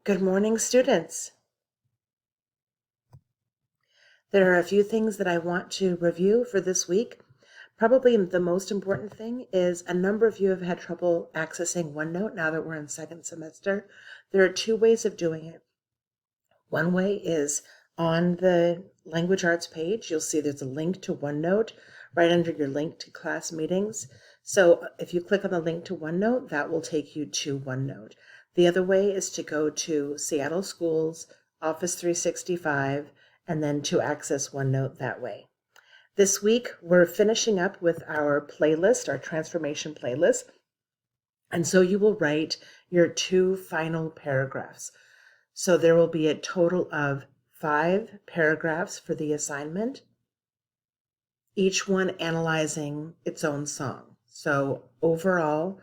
Good morning, students. There are a few things that I want to review for this week. Probably the most important thing is a number of you have had trouble accessing OneNote now that we're in second semester. There are two ways of doing it. One way is on the language arts page, you'll see there's a link to OneNote right under your link to class meetings. So if you click on the link to OneNote, that will take you to OneNote. The other way is to go to Seattle Schools, Office 365, and then to access OneNote that way. This week, we're finishing up with our playlist, our transformation playlist. And so you will write your two final paragraphs. So there will be a total of 5 paragraphs for the assignment, each one analyzing its own song. So overall,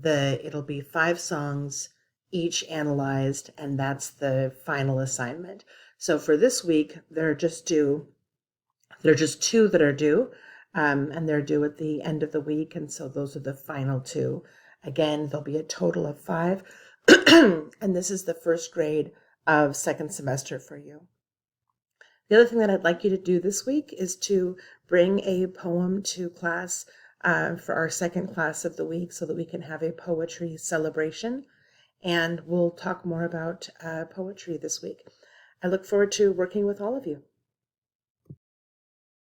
it'll be 5 songs, each analyzed, and that's the final assignment. So for this week, there are just 2 that are due, and they're due at the end of the week, and so those are the final 2. Again, there'll be a total of 5, and this is the first grade of second semester for you. The other thing that I'd like you to do this week is to bring a poem to class for our second class of the week so that we can have a poetry celebration. And we'll talk more about poetry this week. I look forward to working with all of you.